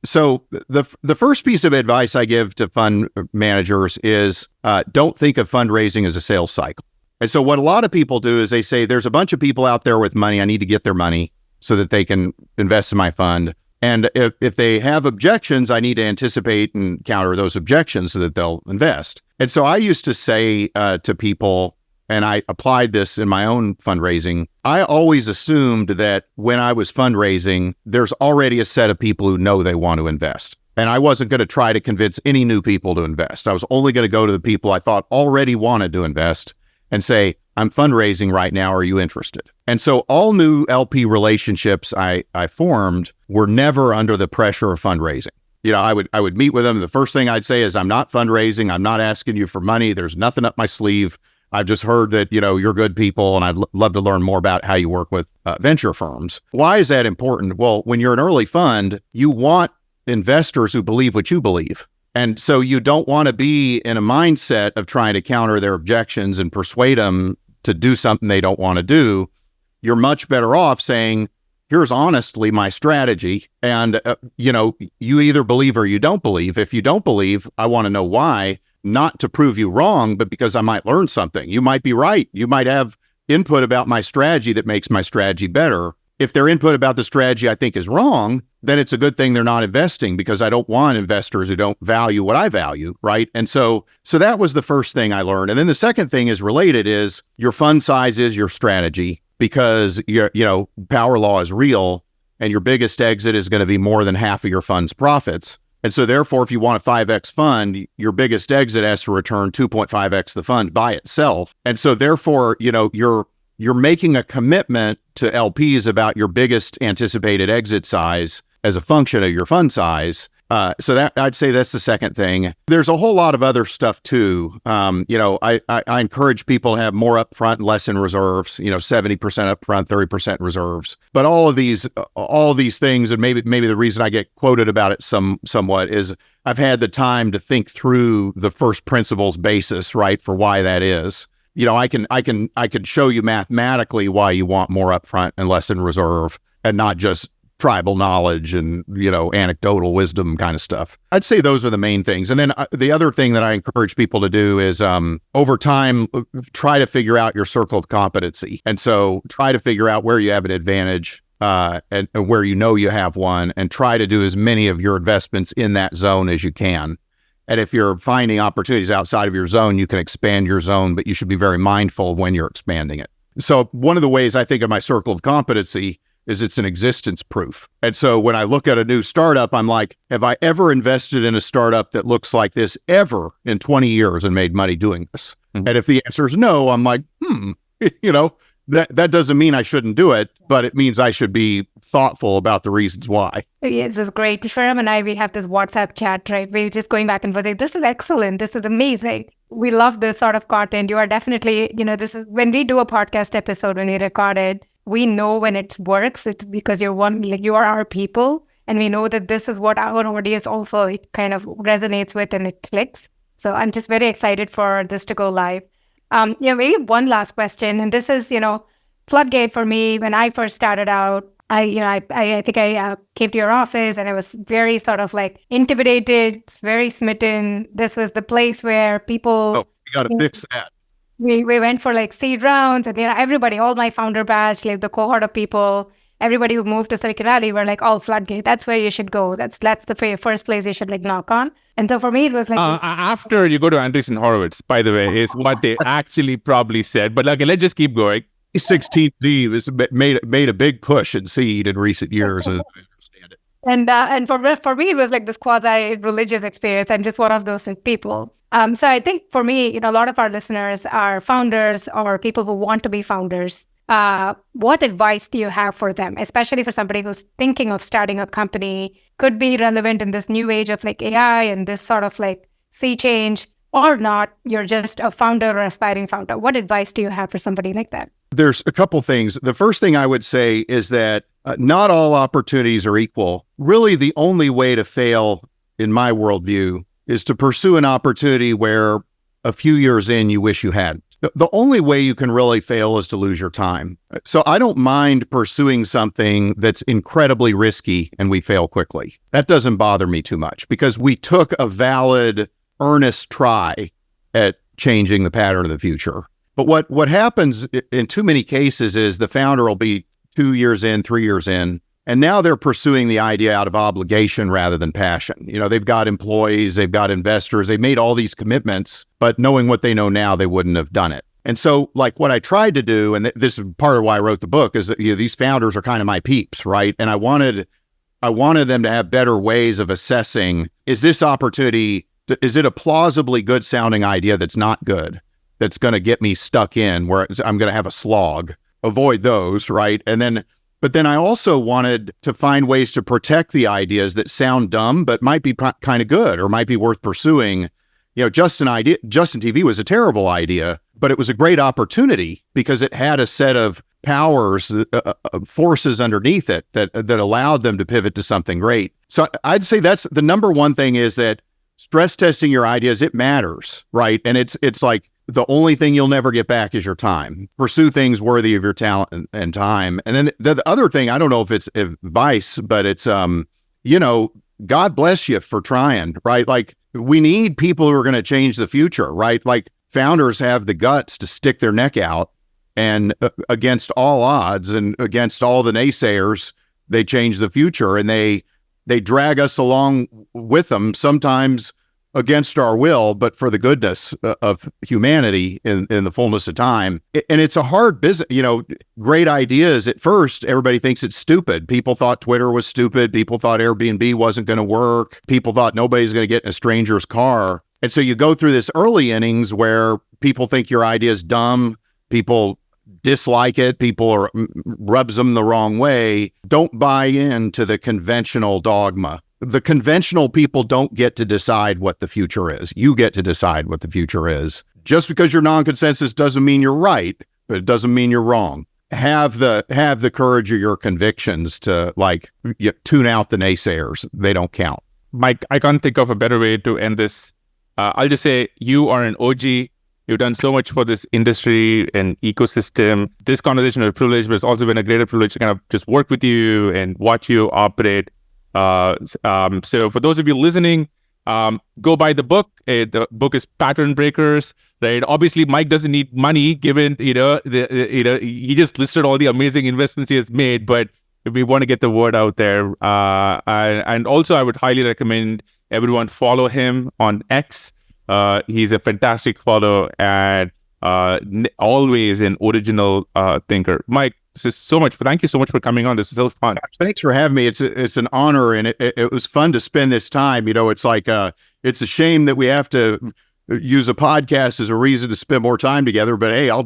the first piece of advice I give to fund managers is don't think of fundraising as a sales cycle. And so what a lot of people do is they say, there's a bunch of people out there with money. I need to get their money so that they can invest in my fund. And if they have objections, I need to anticipate and counter those objections so that they'll invest. And so I used to say to people, and I applied this in my own fundraising, I always assumed that when I was fundraising, there's already a set of people who know they want to invest. And I wasn't going to try to convince any new people to invest. I was only going to go to the people I thought already wanted to invest and say, I'm fundraising right now. Are you interested? And so all new LP relationships I formed were never under the pressure of fundraising. I would meet with them. The first thing I'd say is, I'm not fundraising. I'm not asking you for money. There's nothing up my sleeve. I've just heard that, you're good people, and I'd love to learn more about how you work with venture firms. Why is that important? Well, when you're an early fund, you want investors who believe what you believe. And so you don't want to be in a mindset of trying to counter their objections and persuade them to do something they don't want to do. You're much better off saying, here's honestly my strategy. And, you either believe or you don't believe. If you don't believe, I want to know why, not to prove you wrong, but because I might learn something. You might be right. You might have input about my strategy that makes my strategy better. If their input about the strategy I think is wrong, then it's a good thing they're not investing, because I don't want investors who don't value what I value, right? And so that was the first thing I learned. And then the second thing is related is your fund size is your strategy, because power law is real and your biggest exit is going to be more than half of your fund's profits. And so therefore, if you want a 5X fund, your biggest exit has to return 2.5X the fund by itself. And so therefore, you're making a commitment to LPs about your biggest anticipated exit size as a function of your fund size. So that I'd say that's the second thing. There's a whole lot of other stuff too. I encourage people to have more upfront and less in reserves. 70% upfront, 30% reserves. But all these things, and maybe the reason I get quoted about it somewhat is I've had the time to think through the first principles basis, right, for why that is. I can show you mathematically why you want more upfront and less in reserve, and not just tribal knowledge and, anecdotal wisdom kind of stuff. I'd say those are the main things. And then the other thing that I encourage people to do is over time, try to figure out your circle of competency. And so try to figure out where you have an advantage and where you have one, and try to do as many of your investments in that zone as you can. And if you're finding opportunities outside of your zone, you can expand your zone, but you should be very mindful of when you're expanding it. So one of the ways I think of my circle of competency is it's an existence proof. And so when I look at a new startup, I'm like, have I ever invested in a startup that looks like this ever in 20 years and made money doing this? Mm-hmm. And if the answer is no, I'm like, that doesn't mean I shouldn't do it, but it means I should be thoughtful about the reasons why. Yes, this is great. Sriram and I, we have this WhatsApp chat, right? We're just going back and forth. Like, this is excellent. This is amazing. We love this sort of content. You are definitely, this is when we do a podcast episode, when we record it, we know when it works. It's because you are our people, and we know that this is what our audience also it kind of resonates with and it clicks. So I'm just very excited for this to go live. Maybe one last question, and this is, floodgate for me. When I first started out, I think I came to your office and I was very sort of like intimidated, very smitten. This was the place where people. Oh, you got to fix that. We went for like seed rounds, and everybody, all my founder batch, like the cohort of people, everybody who moved to Silicon Valley were like, all floodgate. That's where you should go. That's the first place you should like knock on. And so for me, it was like after you go to Andreessen Horowitz, by the way, is what they actually probably said. But okay, let's just keep going. 16D has made a big push in seed in recent years. As I understand it. And for me, it was like this quasi-religious experience. I'm just one of those people. So I think for me, a lot of our listeners are founders or people who want to be founders. What advice do you have for them, especially for somebody who's thinking of starting a company, could be relevant in this new age of like AI and this sort of like sea change, or not, you're just a founder or aspiring founder? What advice do you have for somebody like that? There's a couple things. The first thing I would say is that not all opportunities are equal. Really, the only way to fail, in my worldview, is to pursue an opportunity where a few years in, you wish you had. The only way you can really fail is to lose your time. So I don't mind pursuing something that's incredibly risky and we fail quickly. That doesn't bother me too much because we took a valid, earnest try at changing the pattern of the future. But what happens in too many cases is the founder will be 2 years in, 3 years in, and now they're pursuing the idea out of obligation rather than passion. They've got employees, they've got investors, they've made all these commitments, but knowing what they know now, they wouldn't have done it. And so like what I tried to do, and this is part of why I wrote the book, is that these founders are kind of my peeps, right? And I wanted them to have better ways of assessing, is this opportunity, is it a plausibly good sounding idea that's not good, that's going to get me stuck in where I'm going to have a slog? Avoid those, right? But then I also wanted to find ways to protect the ideas that sound dumb, but might be kind of good or might be worth pursuing. Justin TV was a terrible idea, but it was a great opportunity because it had a set of powers, forces underneath it that allowed them to pivot to something great. So I'd say that's the number one thing, is that stress testing your ideas, it matters, right? And it's like, the only thing you'll never get back is your time. Pursue things worthy of your talent and time. And then the other thing, I don't know if it's advice, but it's, God bless you for trying, right? Like, we need people who are going to change the future, right? Like, founders have the guts to stick their neck out and against all odds and against all the naysayers, they change the future, and they drag us along with them, sometimes against our will, but for the goodness of humanity in the fullness of time. And it's a hard business. Great ideas, at first, everybody thinks it's stupid. People thought Twitter was stupid. People thought Airbnb wasn't going to work. People thought nobody's going to get in a stranger's car. And so you go through this early innings where people think your idea is dumb. People dislike it. People rubs them the wrong way. Don't buy into the conventional dogma. the conventional people don't get to decide what the future is. You get to decide what the future is. Just because you're non-consensus doesn't mean you're right, but it doesn't mean you're wrong. Have the courage of your convictions to tune out the naysayers. They don't count. Mike, I can't think of a better way to end this. I'll just say you are an OG. You've done so much for this industry and ecosystem. This conversation is a privilege, but it's also been a greater privilege to kind of just work with you and watch you operate. So for those of you listening, go buy the book. The book is Pattern Breakers, right? Obviously, Mike doesn't need money, given he just listed all the amazing investments he has made. But we want to get the word out there, and also I would highly recommend everyone follow him on X. He's a fantastic follow and always an original thinker. Mike, thank you so much for coming on. This was so fun. Thanks for having me. It's an honor, and it was fun to spend this time. It's like it's a shame that we have to use a podcast as a reason to spend more time together. But hey, I'll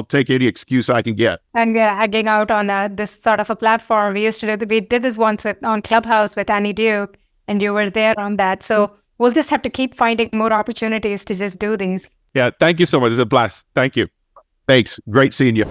take any excuse I can get. And we're hanging out on this sort of a platform. We did this once on Clubhouse with Annie Duke, and you were there on that. So we'll just have to keep finding more opportunities to just do these. Yeah, thank you so much. It's a blast. Thank you. Thanks. Great seeing you.